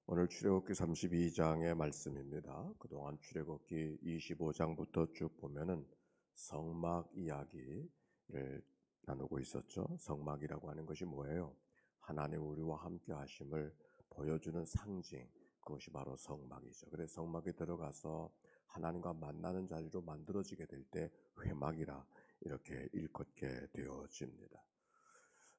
오늘 출애굽기 32장의 말씀입니다. 그동안 출애굽기 25장부터 쭉 보면은 성막 이야기를 나누고 있었죠. 성막이라고 하는 것이 뭐예요? 하나님 우리와 함께 하심을 보여주는 상징, 그것이 바로 성막이죠. 그래서 성막에 들어가서 하나님과 만나는 자리로 만들어지게 될 때 회막이라 이렇게 일컫게 되어집니다.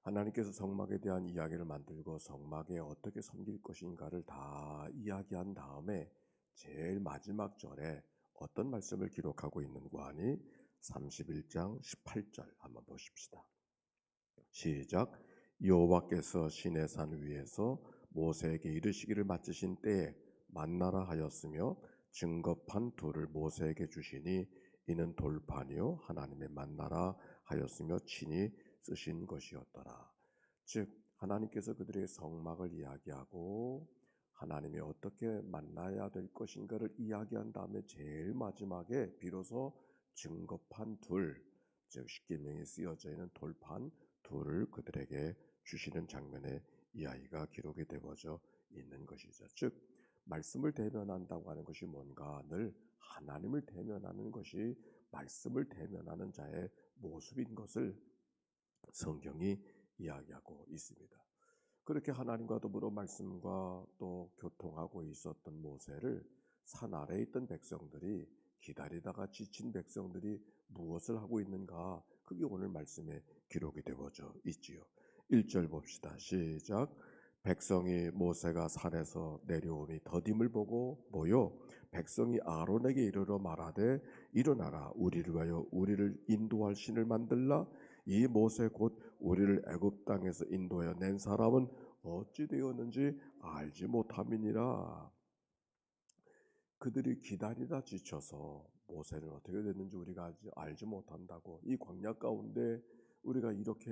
하나님께서 성막에 대한 이야기를 만들고 성막에 어떻게 섬길 것인가를 다 이야기한 다음에 제일 마지막 절에 어떤 말씀을 기록하고 있는가 하니 31장 18절 한번 보십시다. 시작. 여호와께서 시내산 위에서 모세에게 이르시기를 마치신 때에 만나라 하였으며 증거판 둘을 모세에게 주시니 이는 돌판이요 하나님의 만나라 하였으며 친히 쓰신 것이었더라. 즉 하나님께서 그들의 성막을 이야기하고 하나님이 어떻게 만나야 될 것인가를 이야기한 다음에 제일 마지막에 비로소 증거판 둘, 즉 십계명이 쓰여져 있는 돌판 둘을 그들에게 주시는 장면에 이야기가 기록이 되어져 있는 것이죠. 즉 말씀을 대면한다고 하는 것이 뭔가 늘 하나님을 대면하는 것이 말씀을 대면하는 자의 모습인 것을 성경이 이야기하고 있습니다. 그렇게 하나님과 더불어 말씀과 또 교통하고 있었던 모세를 산 아래에 있던 백성들이 기다리다가 지친 백성들이 무엇을 하고 있는가? 그게 오늘 말씀에 기록이 되어져 있지요. 1절 봅시다. 시작. 백성이 모세가 산에서 내려오니 더딤을 보고 모여 백성이 아론에게 이르러 말하되 일어나라 우리를 위하여 우리를 인도할 신을 만들라. 이 모세 곧 우리를 애굽 땅에서 인도하여 낸 사람은 어찌 되었는지 알지 못함이니라. 그들이 기다리다 지쳐서 모세는 어떻게 됐는지 우리가 알지 못한다고, 이 광야 가운데 우리가 이렇게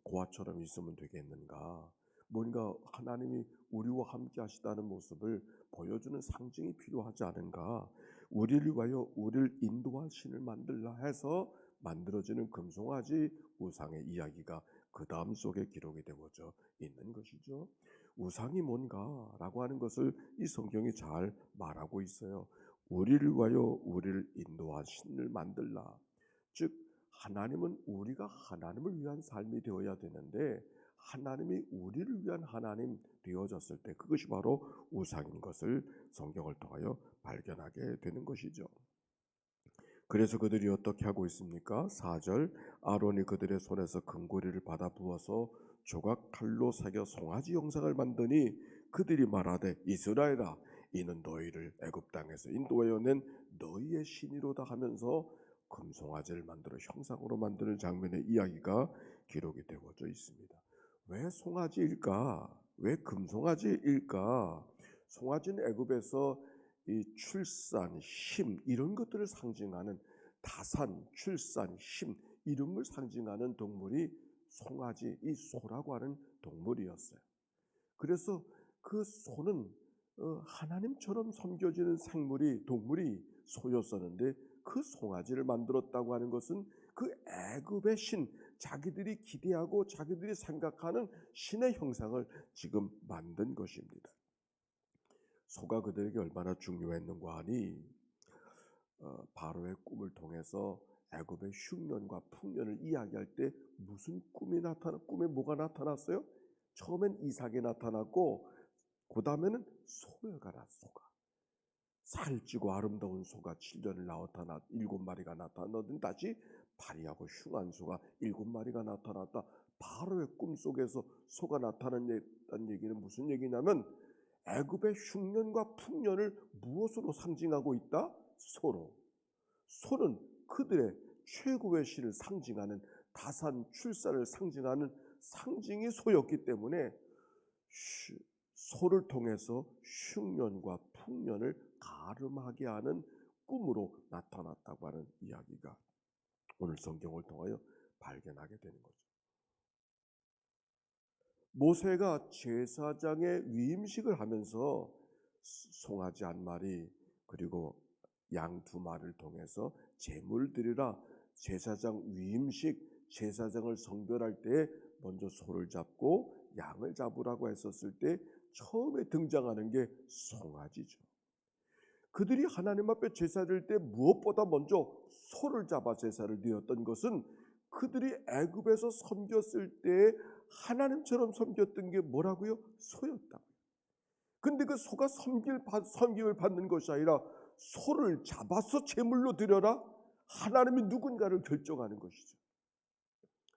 고아처럼 있으면 되겠는가? 뭔가 하나님이 우리와 함께 하시다는 모습을 보여주는 상징이 필요하지 않은가? 우리를 위하여 우리를 인도할 신을 만들라 해서 만들어지는 금송아지 우상의 이야기가 그 다음 속에 기록이 되어져 있는 것이죠. 우상이 뭔가라고 하는 것을 이 성경이 잘 말하고 있어요. 우리를 위하여 우리를 인도한 신을 만들라. 즉 하나님은 우리가 하나님을 위한 삶이 되어야 되는데 하나님이 우리를 위한 하나님 되어졌을 때 그것이 바로 우상인 것을 성경을 통하여 발견하게 되는 것이죠. 그래서 그들이 어떻게 하고 있습니까? 4절. 아론이 그들의 손에서 금고리를 받아 부어서 조각 칼로 새겨 송아지 형상을 만드니 그들이 말하되 이스라엘아 이는 너희를 애굽 땅에서 인도하여 낸 너희의 신이로다 하면서 금송아지를 만들어 형상으로 만드는 장면의 이야기가 기록이 되어져 있습니다. 왜 송아지일까? 왜 금송아지일까? 송아지는 애굽에서 이 출산, 힘 이런 것들을 상징하는 다산, 출산, 힘 이런 걸 상징하는 동물이 송아지, 이 소라고 하는 동물이었어요. 그래서 그 소는 하나님처럼 섬겨지는 생물이 동물이 소였었는데 그 송아지를 만들었다고 하는 것은 그 애굽의 신, 자기들이 기대하고 자기들이 생각하는 신의 형상을 지금 만든 것입니다. 소가 그들에게 얼마나 중요했는가 하니 바로의 꿈을 통해서 애굽의 흉년과 풍년을 이야기할 때 무슨 꿈에 뭐가 나타났어요? 처음엔 이삭이 나타났고 그 다음에는 소가 살찌고 아름다운 소가 7년을 나타나 7마리가 나타나더니 다시 파리하고 흉한 소가 7마리가 나타났다. 바로의 꿈속에서 소가 나타났다는 얘기는 무슨 얘기냐면 애굽의 흉년과 풍년을 무엇으로 상징하고 있다? 소로. 소는 그들의 최고의 신을 상징하는 다산 출산을 상징하는 상징이 소였기 때문에 소를 통해서 흉년과 풍년을 가름하게 하는 꿈으로 나타났다고 하는 이야기가 오늘 성경을 통하여 발견하게 되는 거죠. 모세가 제사장의 위임식을 하면서 송아지 한 마리 그리고 양 2마리를 통해서 제물 드리라, 제사장 위임식, 제사장을 성별할 때 먼저 소를 잡고 양을 잡으라고 했었을 때 처음에 등장하는 게 송아지죠. 그들이 하나님 앞에 제사 드릴 때 무엇보다 먼저 소를 잡아 제사를 드렸던 것은 그들이 애굽에서 섬겼을 때 하나님처럼 섬겼던 게 뭐라고요? 소였다. 근데 그 소가 섬김을 받는 것이 아니라 소를 잡아서 제물로 드려라, 하나님이 누군가를 결정하는 것이죠.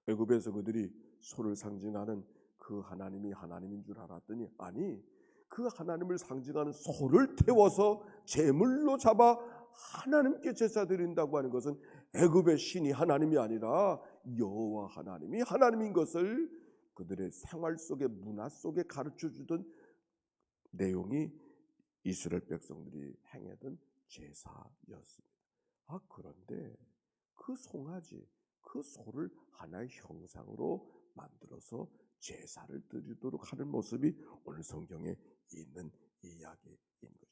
애굽에서 그들이 소를 상징하는 그 하나님이 하나님인 줄 알았더니, 아니, 그 하나님을 상징하는 소를 태워서 제물로 잡아 하나님께 제사 드린다고 하는 것은 애굽의 신이 하나님이 아니라 여호와 하나님이 하나님인 것을 그들의 생활 속에, 문화 속에 가르쳐 주던 내용이 이스라엘 백성들이 행하던 제사였습니다. 그런데 그 송아지, 그 소를 하나의 형상으로 만들어서 제사를 드리도록 하는 모습이 오늘 성경에 있는 이야기인 것이죠.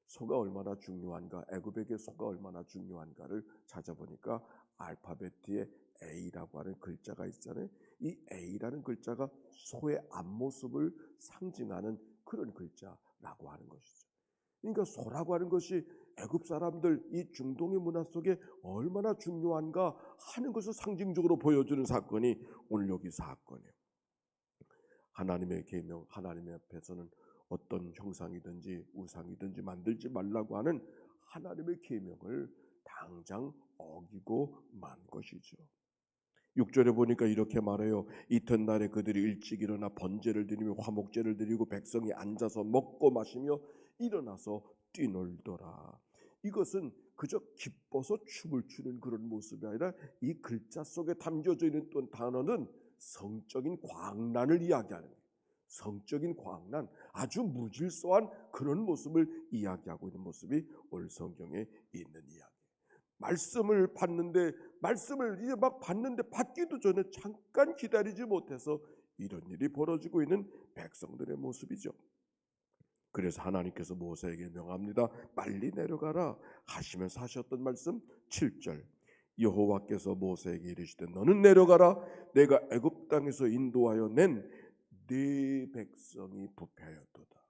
소가 얼마나 중요한가, 애굽에게 소가 얼마나 중요한가를 찾아보니까 알파벳 뒤에 A라고 하는 글자가 있잖아요. 이 A라는 글자가 소의 앞모습을 상징하는 그런 글자라고 하는 것이죠. 그러니까 소라고 하는 것이 애굽 사람들, 이 중동의 문화 속에 얼마나 중요한가 하는 것을 상징적으로 보여주는 사건이 오늘 여기 사건이에요. 하나님의 계명, 하나님의 앞에서는 어떤 형상이든지 우상이든지 만들지 말라고 하는 하나님의 계명을 당장 어기고 만 것이죠. 6절에 보니까 이렇게 말해요. 이튿날에 그들이 일찍 일어나 번제를 드리며 화목제를 드리고 백성이 앉아서 먹고 마시며 일어나서 뛰놀더라. 이것은 그저 기뻐서 춤을 추는 그런 모습이 아니라 이 글자 속에 담겨져 있는 또 단어는 성적인 광란을 이야기하는 거예요. 성적인 광란, 아주 무질서한 그런 모습을 이야기하고 있는 모습이 오늘 성경에 있는 이야기. 말씀을 받는데, 말씀을 이제 막 받는데 받기도 전에 잠깐 기다리지 못해서 이런 일이 벌어지고 있는 백성들의 모습이죠. 그래서 하나님께서 모세에게 명합니다. 빨리 내려가라 하시면서 하셨던 말씀 7절. 여호와께서 모세에게 이르시되 너는 내려가라. 내가 애굽 땅에서 인도하여 낸 네 백성이 부패하였도다.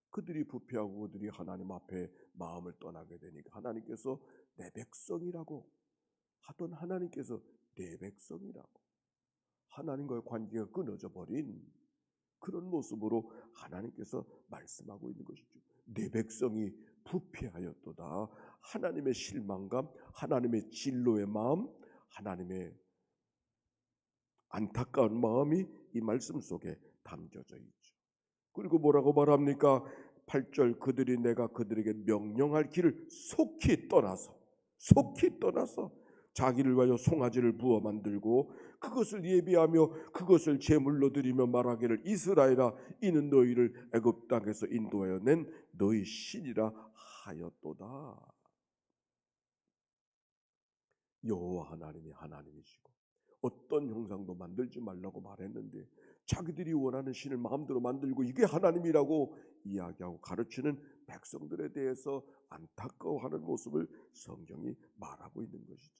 그들이 부패하고 그들이 하나님 앞에 마음을 떠나게 되니까 하나님께서 내 백성이라고 하던 하나님께서 내 백성이라고 하나님과의 관계가 끊어져 버린 그런 모습으로 하나님께서 말씀하고 있는 것이죠. 내 백성이 부패하였도다. 하나님의 실망감, 하나님의 진노의 마음, 하나님의 안타까운 마음이 이 말씀 속에 담겨져 있죠. 그리고 뭐라고 말합니까? 8절 그들이 내가 그들에게 명령할 길을 속히 떠나서 자기를 위하여 송아지를 부어 만들고 그것을 예비하며 그것을 제물로 드리며 말하기를 이스라엘아 이는 너희를 애굽 땅에서 인도하여 낸 너희 신이라 하였도다. 여호와 하나님이 하나님이시고 어떤 형상도 만들지 말라고 말했는데 자기들이 원하는 신을 마음대로 만들고 이게 하나님이라고 이야기하고 가르치는 백성들에 대해서 안타까워하는 모습을 성경이 말하고 있는 것이죠.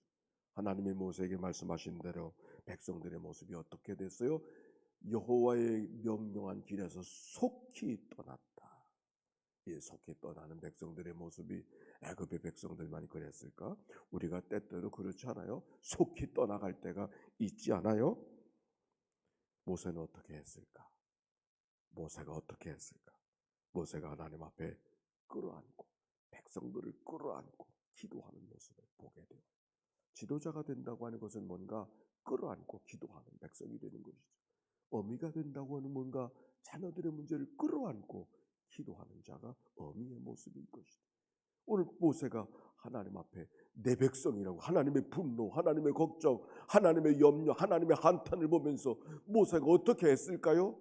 하나님이 모세에게 말씀하신 대로 백성들의 모습이 어떻게 됐어요? 여호와의 명령한 길에서 속히 떠났다. 이 속히 떠나는 백성들의 모습이 애굽의 백성들만이 그랬을까? 우리가 때때로 그렇지 않아요? 속히 떠나갈 때가 있지 않아요? 모세는 어떻게 했을까? 모세가 하나님 앞에 끌어안고 백성들을 끌어안고 기도하는 모습을 보게 돼요. 지도자가 된다고 하는 것은 뭔가 끌어안고 기도하는 백성이 되는 것이죠. 어미가 된다고 하는 뭔가 자녀들의 문제를 끌어안고 기도하는 자가 어미의 모습인 것이죠. 오늘 모세가 하나님 앞에 내 백성이라고 하나님의 분노, 하나님의 걱정, 하나님의 염려, 하나님의 한탄을 보면서 모세가 어떻게 했을까요?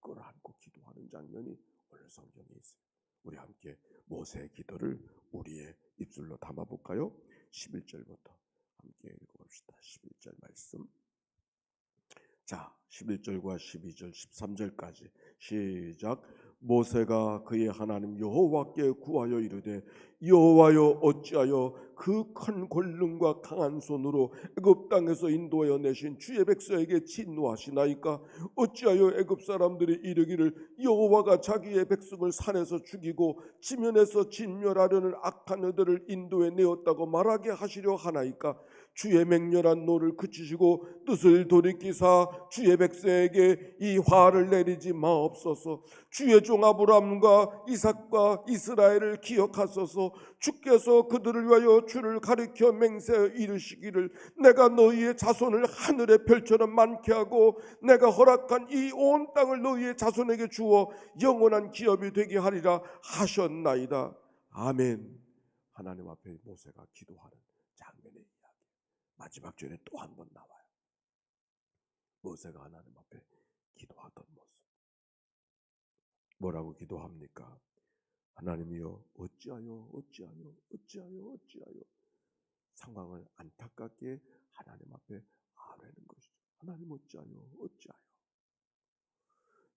끌어안고 기도하는 장면이 오늘 성경에 있어요. 우리 함께 모세의 기도를 우리의 입술로 담아볼까요? 11절부터 함께 읽어봅시다. 11절 말씀. 자, 11절과 12절, 13절까지 시작. 모세가 그의 하나님 여호와께 구하여 이르되 여호와여 어찌하여 그 큰 권능과 강한 손으로 애굽 땅에서 인도하여 내신 주의 백성에게 진노하시나이까? 어찌하여 애굽 사람들이 이르기를 여호와가 자기의 백성을 산에서 죽이고 지면에서 진멸하려는 악한 의들을 인도해 내었다고 말하게 하시려 하나이까? 주의 맹렬한 노를 그치시고 뜻을 돌이키사 주의 백성에게 이 화를 내리지 마옵소서. 주의 종 아브라함과 이삭과 이스라엘을 기억하소서. 주께서 그들을 위하여 주를 가리켜 맹세하여 이르시기를 내가 너희의 자손을 하늘의 별처럼 많게 하고 내가 허락한 이 온 땅을 너희의 자손에게 주어 영원한 기업이 되게 하리라 하셨나이다. 아멘. 하나님 앞에 모세가 기도하는 장면의 이야기 마지막 절에 또 한 번 나와요. 모세가 하나님 앞에 기도하던 모습. 뭐라고 기도합니까? 하나님이여 어찌하여 상황을 안타깝게 하나님 앞에 아뢰는 것이죠. 하나님 어찌하여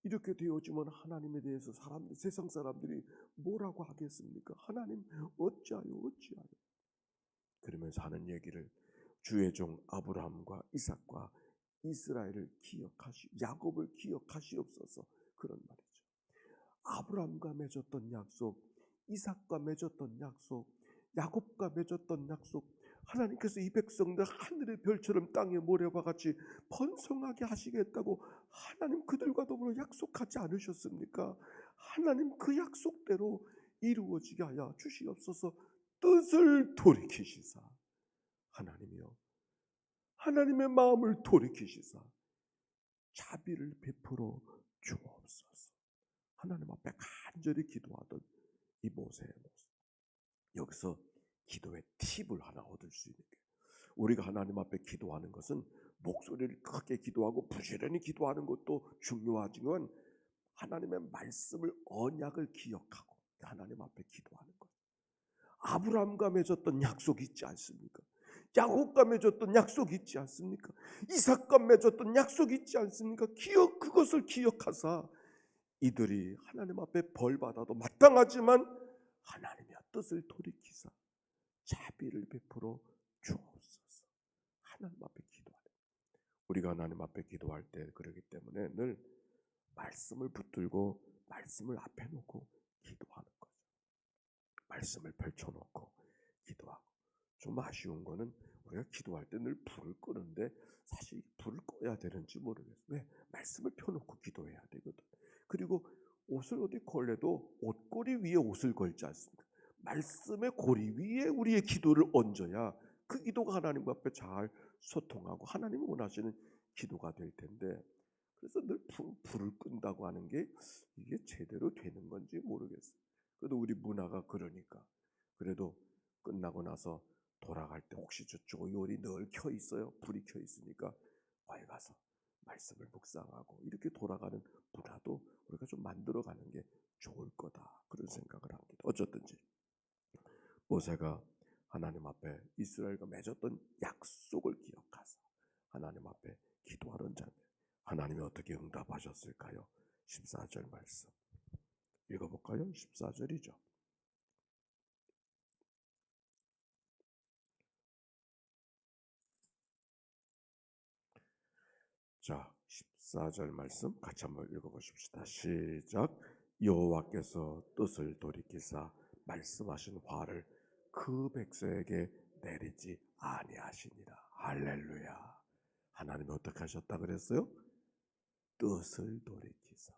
이렇게 되어지면 하나님에 대해서 세상 사람들이 뭐라고 하겠습니까? 하나님 어찌하여 그러면서 하는 얘기를 주의 종 아브라함과 이삭과 이스라엘을 야곱을 기억하시옵소서 그런 말이죠. 아브라함과 맺었던 약속, 이삭과 맺었던 약속, 야곱과 맺었던 약속, 하나님께서 이 백성들 하늘의 별처럼 땅의 모래와 같이 번성하게 하시겠다고 하나님 그들과 더불어 약속하지 않으셨습니까? 하나님 그 약속대로 이루어지게 하여 주시옵소서. 뜻을 돌이키시사 하나님이여 하나님의 마음을 돌이키시사 자비를 베풀어 주옵소서. 하나님 앞에 간절히 기도하던 이 모세의 모습. 여기서 기도의 팁을 하나 얻을 수 있는 게, 우리가 하나님 앞에 기도하는 것은 목소리를 크게 기도하고 부지런히 기도하는 것도 중요하지만 하나님의 말씀을 언약을 기억하고 하나님 앞에 기도하는 것. 아브라함과 맺었던 약속 있지 않습니까? 야곱과 맺었던 약속 있지 않습니까? 이삭과 맺었던 약속 있지 않습니까? 그것을 기억하사 이들이 하나님 앞에 벌 받아도 마땅하지만 하나님의 뜻을 돌이키사 자비를 베풀어 주옵소서. 하나님 앞에 기도하는, 우리가 하나님 앞에 기도할 때 그러기 때문에 늘 말씀을 붙들고 말씀을 앞에 놓고 기도하는 거죠. 말씀을 펼쳐놓고 기도하고. 좀 아쉬운 거는 우리가 기도할 때 늘 불을 끄는데 사실 불을 꺼야 되는지 모르겠어요. 왜? 말씀을 펴놓고 기도해야 되거든. 그리고 옷을 어디 걸래도 옷걸이 위에 옷을 걸지 않습니다. 말씀의 고리 위에 우리의 기도를 얹어야 그 기도가 하나님 앞에 잘 소통하고 하나님이 원하시는 기도가 될 텐데, 그래서 늘 불을 끈다고 하는 게 이게 제대로 되는 건지 모르겠어요. 그래도 우리 문화가 그러니까. 그래도 끝나고 나서 돌아갈 때 혹시 저쪽 요리 늘 켜 있어요? 불이 켜 있으니까 거기 가서 말씀을 묵상하고 이렇게 돌아가는 문화도 우리가 좀 만들어가는 게 좋을 거다, 그런 생각을 합니다. 어쨌든지 모세가 하나님 앞에 이스라엘과 맺었던 약속을 기억하사 하나님 앞에 기도하는 장면, 하나님이 어떻게 응답하셨을까요? 14절 말씀 읽어볼까요? 14절이죠. 자, 14절 말씀 같이 한번 읽어보십시다. 시작. 여호와께서 뜻을 돌이키사 말씀하신 화를 그 백성에게 내리지 아니하시니라. 할렐루야. 하나님이 어떻게 하셨다 그랬어요? 뜻을 돌이키사.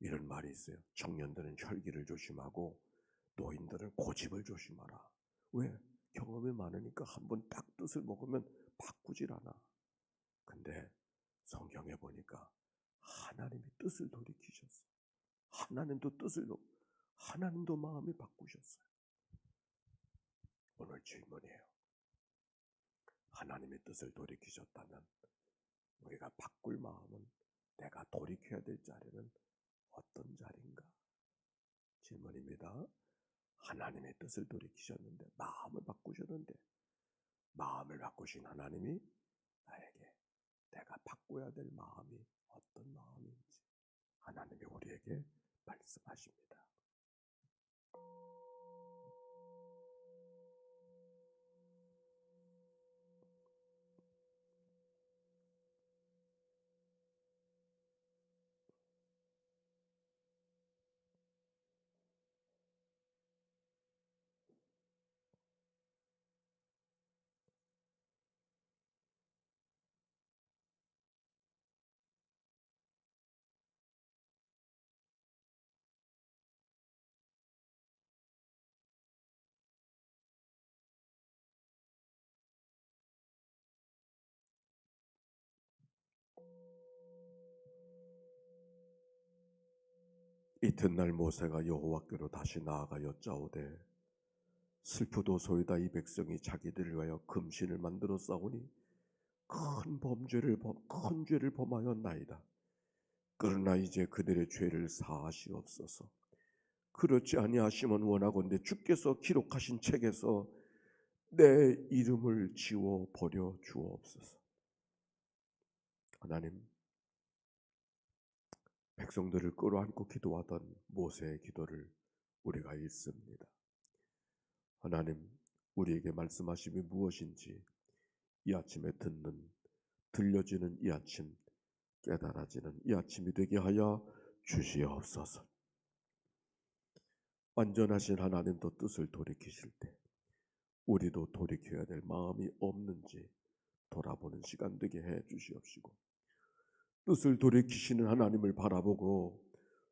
이런 말이 있어요. 청년들은 혈기를 조심하고 노인들은 고집을 조심하라. 왜? 경험이 많으니까 한번 딱 뜻을 먹으면 바꾸질 않아. 근데 성경에 보니까 하나님이 뜻을 돌이키셨어요. 하나님도 마음이 바꾸셨어요. 오늘 질문이에요. 하나님의 뜻을 돌이키셨다면 우리가 바꿀 마음은, 내가 돌이켜야 될 자리는 어떤 자리인가? 질문입니다. 하나님의 뜻을 돌이키셨는데, 마음을 바꾸셨는데, 마음을 바꾸신 하나님이 나에게 내가 바꿔야 될 마음이 어떤 마음인지 하나님이 우리에게 하십니다. 이튿날 모세가 여호와께로 다시 나아가 여짜오되 슬프도소이다. 이 백성이 자기들을 위하여 금신을 만들어 싸우니 큰 죄를 범하였나이다. 그러나 이제 그들의 죄를 사하시옵소서. 그렇지 아니하시면 원하건대 주께서 기록하신 책에서 내 이름을 지워 버려 주옵소서. 하나님, 백성들을 끌어안고 기도하던 모세의 기도를 우리가 읽습니다. 하나님, 우리에게 말씀하심이 무엇인지 이 아침에 들려지는 이 아침, 깨달아지는 이 아침이 되게 하여 주시옵소서. 완전하신 하나님도 뜻을 돌이키실 때 우리도 돌이켜야 될 마음이 없는지 돌아보는 시간 되게 해 주시옵시고, 뜻을 돌이키시는 하나님을 바라보고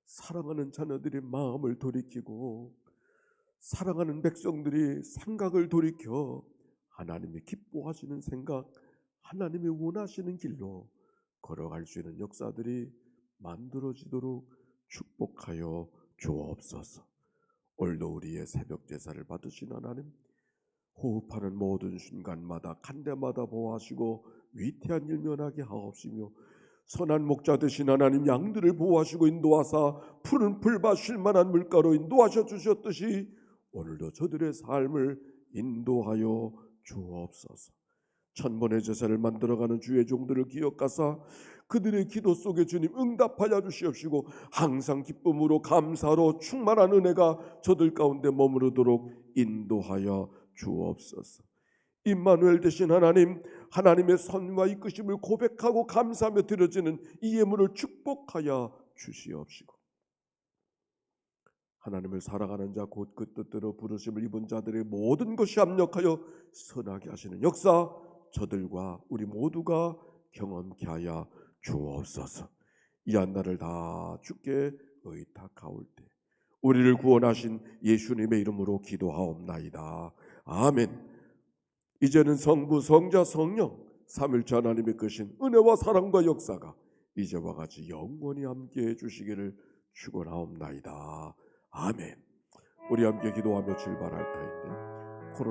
사랑하는 자녀들의 마음을 돌이키고 사랑하는 백성들이 생각을 돌이켜 하나님이 기뻐하시는 생각, 하나님이 원하시는 길로 걸어갈 수 있는 역사들이 만들어지도록 축복하여 주옵소서. 오늘도 우리의 새벽 제사를 받으신 하나님, 호흡하는 모든 순간마다 간대마다 보호하시고 위태한 일 면하게 하옵시며, 선한 목자 되신 하나님, 양들을 보호하시고 인도하사 푸른 풀밭 쉴만한 물가로 인도하셔 주셨듯이 오늘도 저들의 삶을 인도하여 주옵소서. 천번의 제사를 만들어가는 주의 종들을 기억하사 그들의 기도 속에 주님 응답하여 주시옵시고, 항상 기쁨으로 감사로 충만한 은혜가 저들 가운데 머무르도록 인도하여 주옵소서. 임마누엘 되신 하나님, 하나님의 선과 이끄심을 고백하고 감사하며 드려지는 이 예물을 축복하여 주시옵시고, 하나님을 사랑하는 자 곧 그 뜻대로 부르심을 입은 자들의 모든 것이 합력하여 선하게 하시는 역사 저들과 우리 모두가 경험케 하여 주옵소서. 이 한날을 다 주께 의탁하올 때 우리를 구원하신 예수님의 이름으로 기도하옵나이다. 아멘. 이제는 성부, 성자, 성령 삼일째 하나님의 크신 은혜와 사랑과 역사가 이제와 같이 영원히 함께해 주시기를 축원하옵나이다. 아멘. 우리 함께 기도하며 출발할 터인데